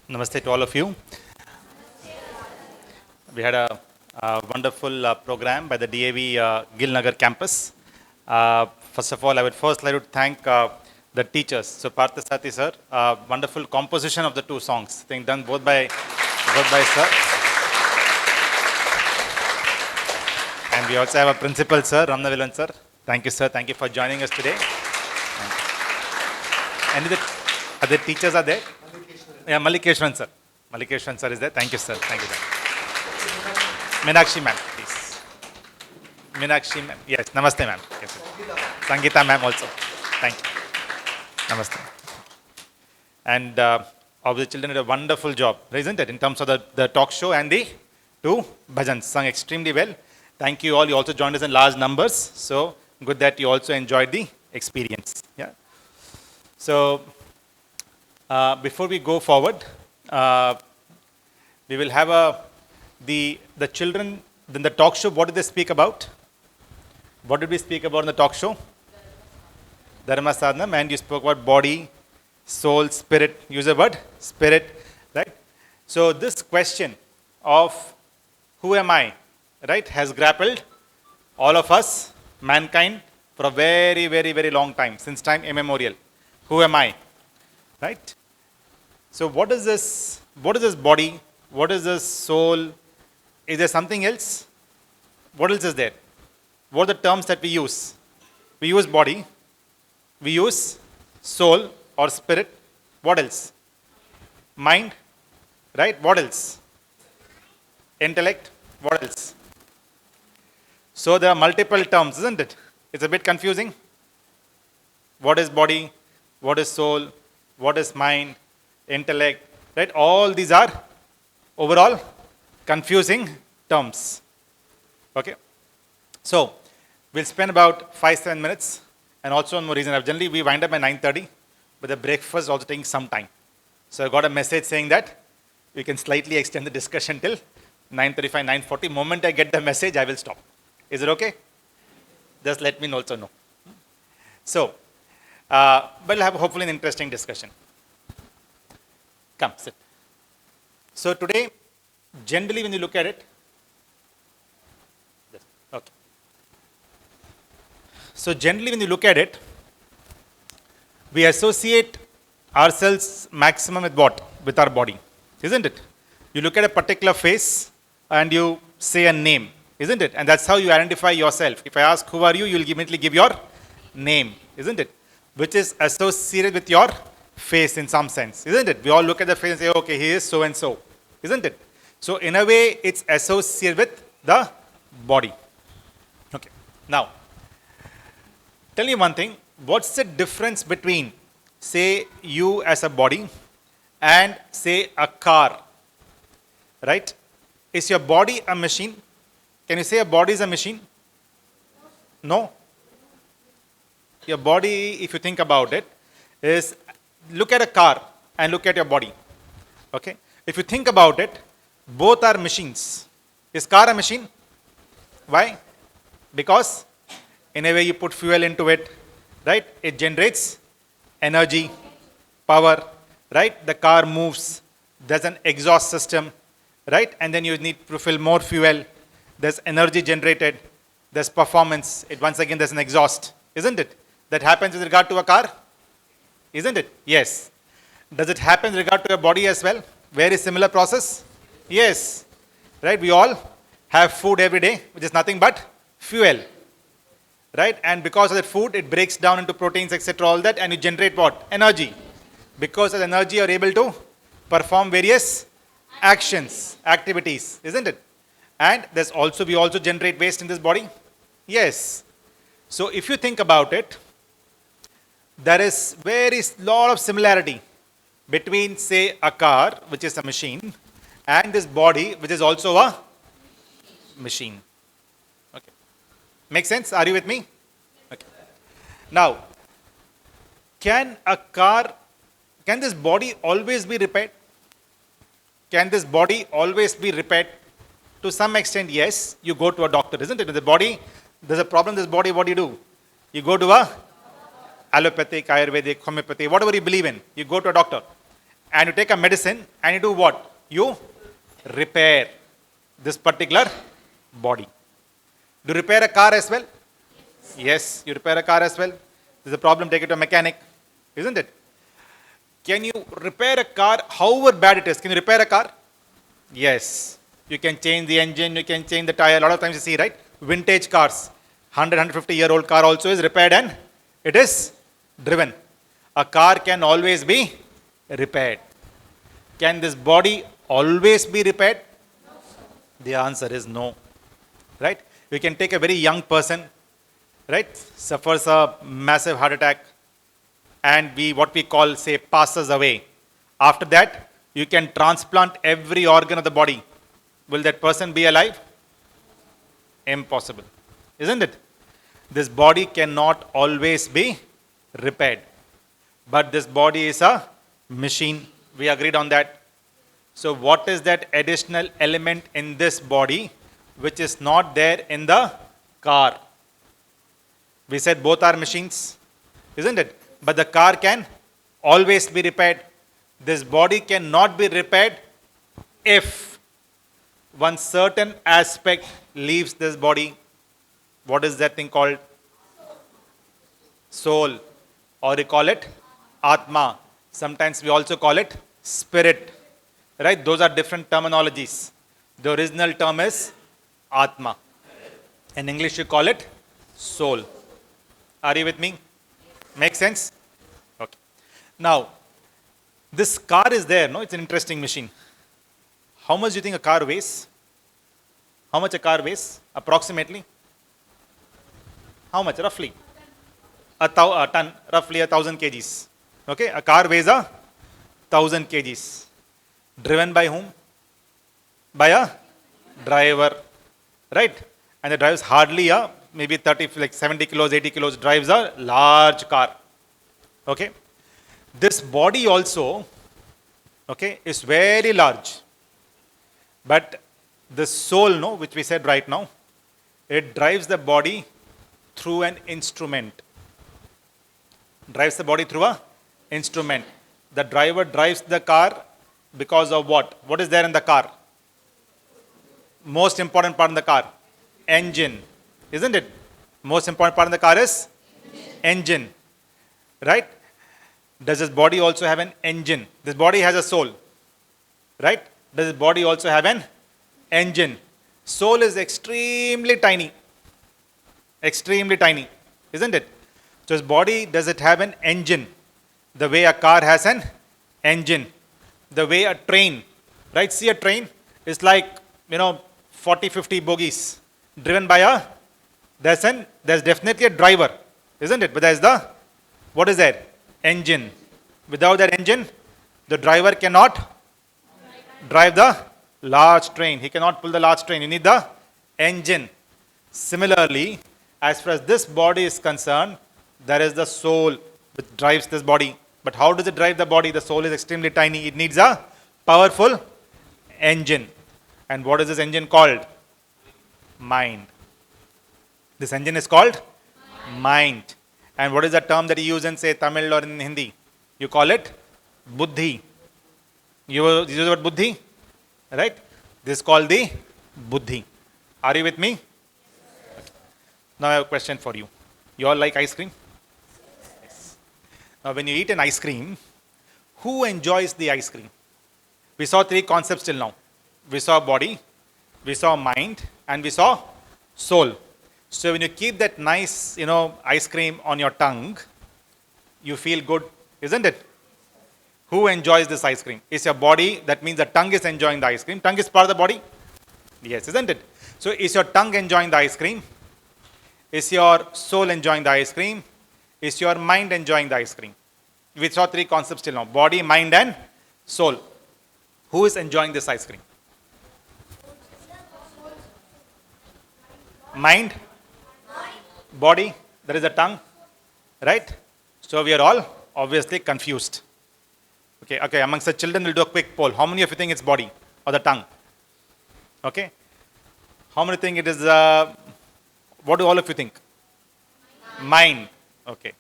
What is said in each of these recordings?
Namaste to all of you. We had a wonderful program by the DAV Gilnagar campus. First of all, I would first like to thank the teachers. So Parthasati sir, wonderful composition of the two songs, I think done both by sir. And we also have a principal sir, Ramnavilan sir. Thank you sir, thank you for joining us today. And other teachers are there? Yeah, Malikeshwaran sir. Malikeshwaran sir is there. Thank you sir, thank you sir. Meenakshi ma'am, please. Meenakshi ma'am. Yes, namaste ma'am. Yes, sir. Sangeeta ma'am also. Thank you. Namaste. And all the children did a wonderful job, isn't it? In terms of the talk show and the two bhajans, sung extremely well. Thank you all. You also joined us in large numbers. So good that you also enjoyed the experience. Yeah. So before we go forward, we will have the children, then the talk show, what did they speak about? What did we speak about in the talk show? Dharma Sadhanam, and you spoke about body, soul, spirit. Use the word spirit, right? So this question of who am I, right, has grappled all of us, mankind, for a very, very, very long time, since time immemorial. Who am I, right? So what is this body? What is this soul? Is there something else? What else is there? What are the terms that we use? We use body. We use soul or spirit. What else? Mind. Right? What else? Intellect. What else? So there are multiple terms, isn't it? It's a bit confusing. What is body? What is soul? What is mind? Intellect. Right? All these are overall confusing terms. Okay? So, we'll spend about 5-7 minutes, and also one more reason. Generally, we wind up by 9:30, but the breakfast is also taking some time. So, I got a message saying that we can slightly extend the discussion till 9:35, 9:40. Moment I get the message, I will stop. Is it okay? Just let me also know. So, we'll have hopefully an interesting discussion. Come, sit. So, today, generally when you look at it, okay. So generally when you look at it, we associate ourselves maximum with what? With our body, isn't it? You look at a particular face and you say a name, isn't it? And that's how you identify yourself. If I ask who are you, you'll immediately give your name, isn't it? Which is associated with your face in some sense, isn't it? We all look at the face and say, okay, he is so and so, isn't it? So in a way, it's associated with the body. Okay. Now, tell me one thing. What's the difference between, say, you as a body and, say, a car? Right? Is your body a machine? Can you say a body is a machine? No. Your body, if you think about it, is, look at a car and look at your body. Okay? If you think about it, both are machines. Is car a machine? Why? Because in a way you put fuel into it, right? It generates energy, power, right? The car moves. There's an exhaust system, right? And then you need to fill more fuel. There's energy generated. There's performance. Once again, there's an exhaust, isn't it? That happens with regard to a car, isn't it? Yes. Does it happen with regard to your body as well? Very similar process? Yes. Right? We all have food every day, which is nothing but fuel. Right? And because of that food, it breaks down into proteins, etc., all that, and you generate what? Energy. Because of energy, you're able to perform various actions, activities, isn't it? And we also generate waste in this body? Yes. So if you think about it, there is lot of similarity between, say, a car, which is a machine, and this body, which is also a machine. Okay. Make sense? Are you with me? Okay. Now, can this body always be repaired? Can this body always be repaired? To some extent, yes. You go to a doctor, isn't it? There's a problem in this body, what do? You go to a allopathic, Ayurvedic, homeopathy, whatever you believe in. You go to a doctor. and you take a medicine and you do what? You repair this particular body. Do you repair a car as well? Yes, you repair a car as well. There's a problem, take it to a mechanic, isn't it? Can you repair a car, however bad it is? Can you repair a car? Yes. You can change the engine, you can change the tire. A lot of times you see, right? Vintage cars, 100, 150-year-old car also is repaired and it is driven. A car can always be repaired. Can this body always be repaired? The answer is no. Right? You can take a very young person, right? Suffers a massive heart attack and what we call, say, passes away. After that, you can transplant every organ of the body. Will that person be alive? Impossible. Isn't it? This body cannot always be repaired. But this body is a machine. We agreed on that. So what is that additional element in this body which is not there in the car? We said both are machines, isn't it? But the car can always be repaired. This body cannot be repaired if one certain aspect leaves this body. What is that thing called? Soul. Or you call it Atma. Sometimes we also call it spirit. Right? Those are different terminologies. The original term is Atma. In English you call it soul. Are you with me? Make sense? Okay. Now, this car is there, no? It's an interesting machine. How much do you think a car weighs? How much a car weighs? Approximately? How much? Roughly? A ton, roughly 1,000 kgs. Okay? A car weighs 1,000 kgs. Driven by whom? By a driver. Right? And the driver is hardly maybe 30, like 70 kilos, 80 kilos, drives a large car. Okay? This body also, okay, is very large. But the soul, no, which we said right now, it drives the body through an instrument. Drives the body through an instrument. The driver drives the car because of what? What is there in the car? Most important part in the car? Engine. Isn't it? Most important part in the car is engine. Right? Does this body also have an engine? This body has a soul. Right? Does this body also have an engine? Soul is extremely tiny. Extremely tiny. Isn't it? So this body, does it have an engine? The way a car has an engine. The way a train, right? See a train is like, 40, 50 bogies driven by there's definitely a driver, isn't it? But there's what is there? Engine. Without that engine, the driver cannot drive the large train. He cannot pull the large train. You need the engine. Similarly, as far as this body is concerned, there is the soul which drives this body. But how does it drive the body? The soul is extremely tiny. It needs a powerful engine. And what is this engine called? Mind. This engine is called mind. And what is the term that you use in, say, Tamil or in Hindi? You call it buddhi. You use the word buddhi? Right? This is called the buddhi. Are you with me? Now I have a question for you. You all like ice cream? Yes. Now when you eat an ice cream, who enjoys the ice cream? We saw three concepts till now. We saw body, we saw mind, and we saw soul. So when you keep that nice, ice cream on your tongue, you feel good, isn't it? Who enjoys this ice cream? Is your body, that means the tongue is enjoying the ice cream. Tongue is part of the body? Yes, isn't it? So is your tongue enjoying the ice cream? Is your soul enjoying the ice cream? Is your mind enjoying the ice cream? We saw three concepts till now. Body, mind, and soul. Who is enjoying this ice cream? Mind? Body? There is a tongue? Right? So we are all obviously confused. Okay, amongst the children, we'll do a quick poll. How many of you think it's body or the tongue? Okay. How many think it is, what do all of you think? Mind. Okay.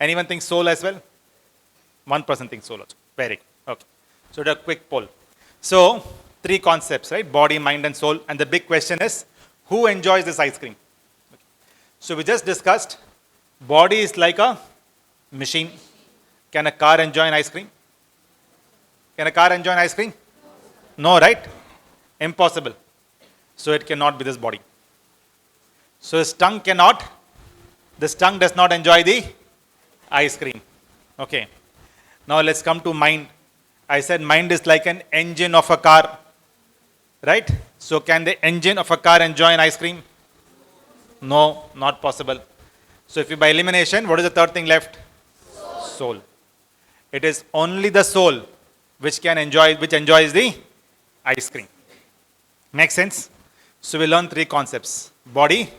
Anyone think soul as well? One person thinks soul also. Very good. Okay. So do a quick poll. So, three concepts, right? Body, mind and soul. And the big question is, who enjoys this ice cream? So we just discussed, body is like a machine. Can a car enjoy an ice cream? Can a car enjoy an ice cream? No, right? Impossible. So it cannot be this body. So this tongue does not enjoy the ice cream. Okay. Now let's come to mind. I said mind is like an engine of a car. Right? So can the engine of a car enjoy an ice cream? No, not possible. So if you by elimination, what is the third thing left? Soul. It is only the soul which enjoys the ice cream. Makes sense? So we learn three concepts: body,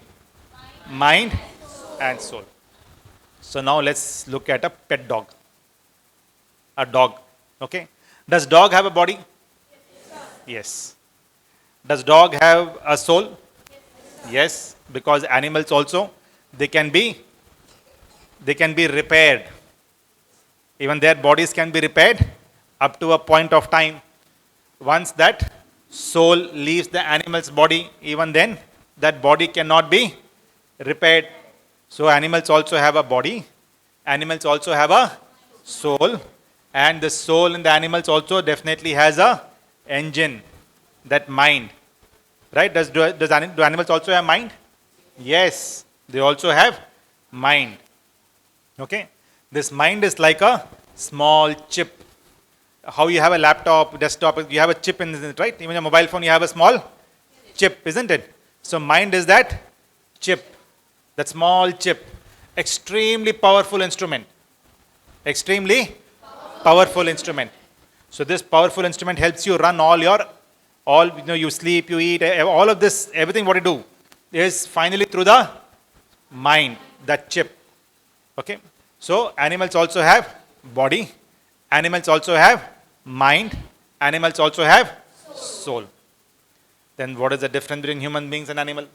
mind, and soul. So now let's look at a pet dog. A dog. Okay. Does dog have a body? Yes. Does dog have a soul? Yes, because animals also, they can be repaired. Even their bodies can be repaired up to a point of time. Once that soul leaves the animal's body, even then that body cannot be repaired. So animals also have a body, animals also have a soul, and the soul in the animals also definitely has a engine, that mind. Right? Do animals also have mind? Yes, they also have mind. Okay? This mind is like a small chip. How you have a laptop, desktop, you have a chip in it, right? Even a mobile phone, you have a small chip, isn't it? So mind is that chip, that small chip. Extremely powerful instrument. Extremely powerful instrument. So this powerful instrument helps you run you sleep, you eat, all of this, everything what you do is finally through the mind, that chip. Okay? So animals also have body, animals also have mind, animals also have soul. Then what is the difference between human beings and animals?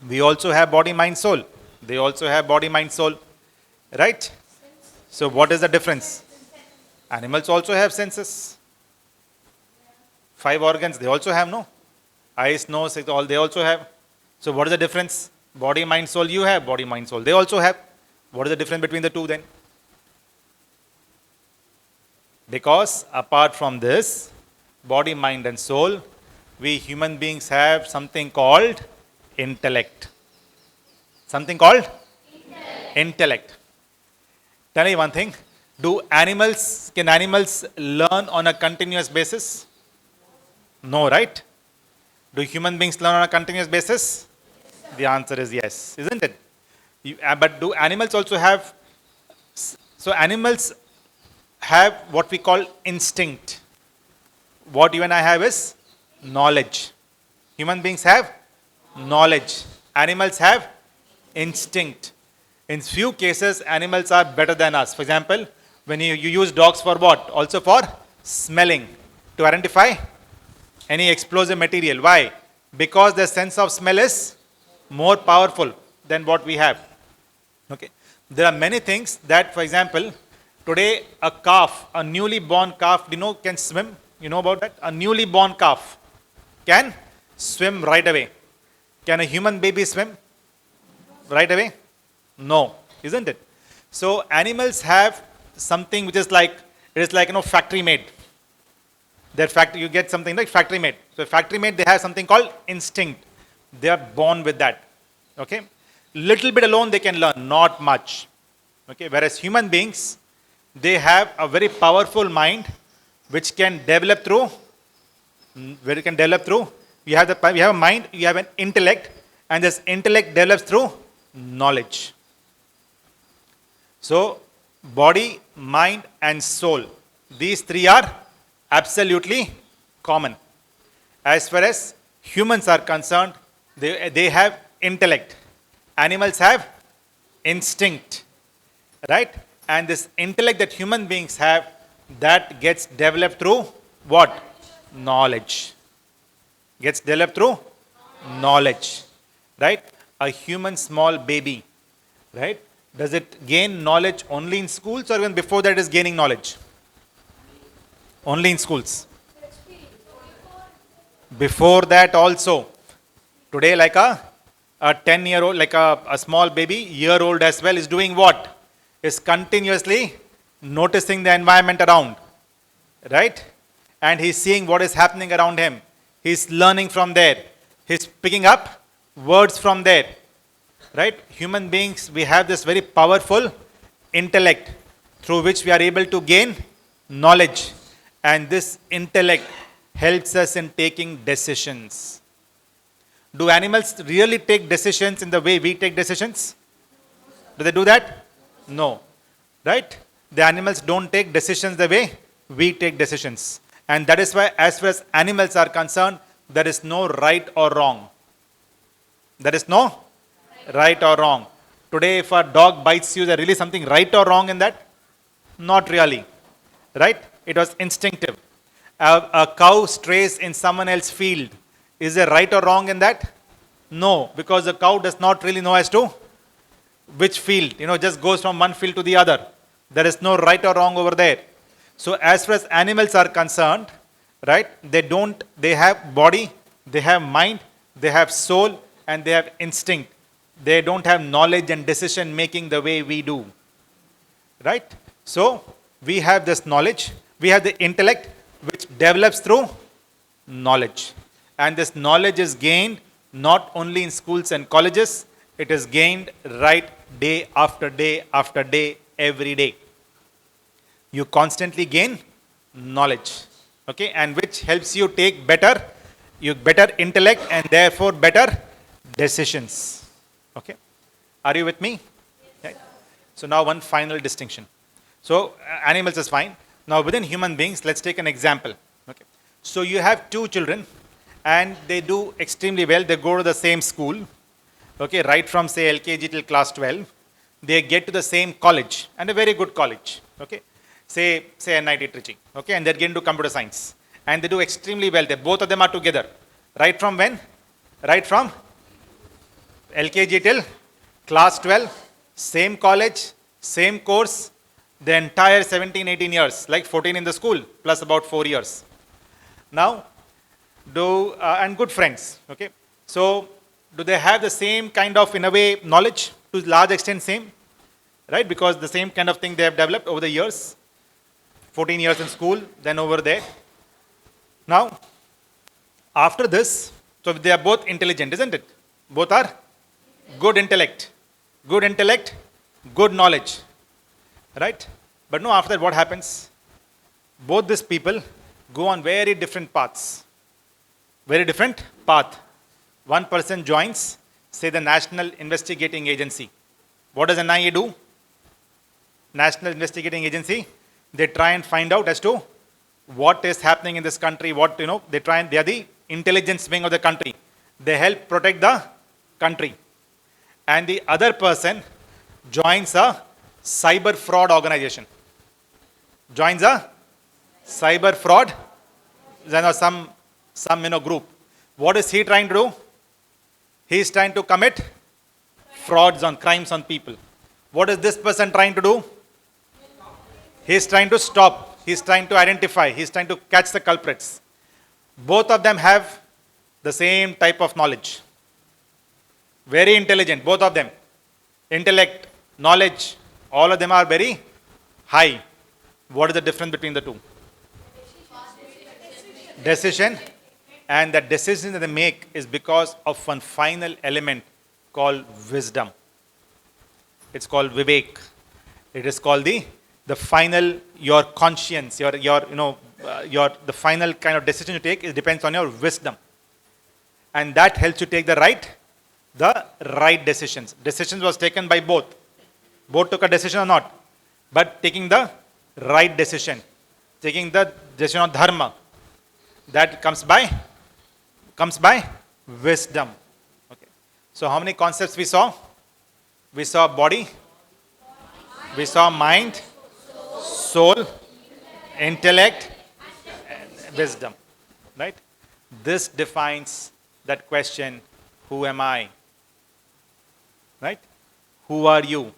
We also have body, mind, soul. They also have body, mind, soul. Right? So what is the difference? Animals also have senses. 5 organs, they also have, no? Eyes, nose, all they also have. So what is the difference? Body, mind, soul, you have. Body, mind, soul, they also have. What is the difference between the two then? Because apart from this, body, mind and soul, we human beings have something called intellect. Something called? Intellect. Tell me one thing. Can animals learn on a continuous basis? No, right? Do human beings learn on a continuous basis? The answer is yes, isn't it? But do animals also have? So animals have what we call instinct. What you and I have is knowledge. Human beings have knowledge. Animals have instinct. In few cases, animals are better than us. For example, when you use dogs for what? Also for smelling, to identify any explosive material. Why? Because their sense of smell is more powerful than what we have. Okay. There are many things that, for example, today a newly born calf, can swim. You know about that? A newly born calf can swim right away. Can a human baby swim right away? No, isn't it? So animals have something which is like, factory made. You get something like factory made. So factory made, they have something called instinct. They are born with that. Okay. Little bit alone they can learn, not much. Okay. Whereas human beings, they have a very powerful mind which can develop through. We have a mind, you have an intellect, and this intellect develops through knowledge. So body, mind, and soul. These three are absolutely common. As far as humans are concerned, they have intellect. Animals have instinct. Right? And this intellect that human beings have, that gets developed through what? Knowledge. Gets developed through knowledge. Right? A human small baby, right? Does it gain knowledge only in schools, or even before that is gaining knowledge? Only in schools. Before that also. Today, like a 10-year-old, like a small baby, year-old as well, is doing what? Is continuously noticing the environment around. Right? And he's seeing what is happening around him. He's learning from there. He's picking up words from there. Right? Human beings, we have this very powerful intellect through which we are able to gain knowledge. And this intellect helps us in taking decisions. Do animals really take decisions in the way we take decisions? Do they do that? No. Right? The animals don't take decisions the way we take decisions. And that is why, as far as animals are concerned, there is no right or wrong. There is no right or wrong. Today, if a dog bites you, is there really something right or wrong in that? Not really. Right? It was instinctive. A cow strays in someone else's field. Is there right or wrong in that? No, because the cow does not really know as to which field. Just goes from one field to the other. There is no right or wrong over there. So as far as animals are concerned, right, they have body, they have mind, they have soul, and they have instinct. They don't have knowledge and decision making the way we do. Right? So we have this knowledge, we have the intellect which develops through knowledge. And this knowledge is gained not only in schools and colleges, it is gained right day after day after day, every day. You constantly gain knowledge, okay, and which helps you take better intellect and therefore better decisions. Okay, are you with me? Right. So now one final distinction. So animals is fine. Now within human beings, let's take an example. Okay, so you have two children, and they do extremely well. They go to the same school. Okay, right from say LKG till class 12, they get to the same college, and a very good college. Okay. Say NIT Trichy, okay, and they're getting into computer science, and they do extremely well. Both of them are together, right from when? Right from LKG till class 12, same college, same course, the entire 17, 18 years, like 14 in the school, plus about 4 years. Now, and good friends, okay. So, do they have the same kind of, in a way, knowledge? To a large extent, same, right? Because the same kind of thing they have developed over the years. 14 years in school, then over there. Now, after this, so they are both intelligent, isn't it? Both are good intellect, good knowledge, right? But no, after that, what happens? Both these people go on very different paths. Very different path. One person joins, say, the National Investigating Agency. What does NIA do? National Investigating Agency. They try and find out as to what is happening in this country, they are the intelligence wing of the country. They help protect the country. And the other person joins a cyber fraud organization. Joins a cyber fraud, some group. What is he trying to do? He is trying to commit crimes on people. What is this person trying to do? He is trying to stop. He is trying to identify. He is trying to catch the culprits. Both of them have the same type of knowledge. Very intelligent, both of them. Intellect, knowledge, all of them are very high. What is the difference between the two? Decision. And the decision that they make is because of one final element called wisdom. It's called vivek. It is called the final, your conscience, the final kind of decision you take, it depends on your wisdom. And that helps you take the right decisions. Decisions was taken by both. Both took a decision or not. But taking the right decision, taking the decision of dharma, that comes by wisdom. Okay. So how many concepts we saw? We saw body, we saw mind, soul, intellect, and wisdom. Right? This defines that question, who am I? Right? Who are you?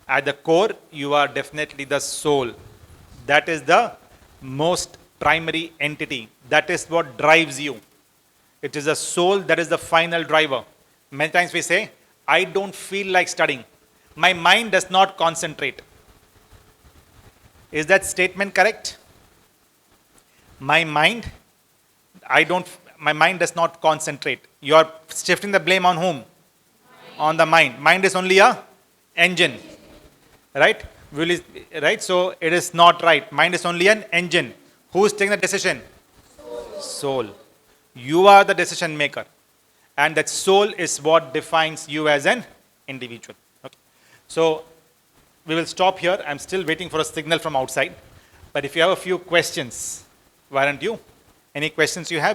At the core, you are definitely the soul. That is the most primary entity. That is what drives you. It is the soul that is the final driver. Many times we say, I don't feel like studying. My mind does not concentrate. Is that statement correct? My mind does not concentrate. You are shifting the blame on whom? On the mind. Mind is only a engine. Right? Right? So it is not right. Mind is only an engine. Who is taking the decision? Soul. You are the decision maker. And that soul is what defines you as an individual. Okay. So we will stop here. I'm still waiting for a signal from outside. But if you have a few questions, why don't you? Any questions you have?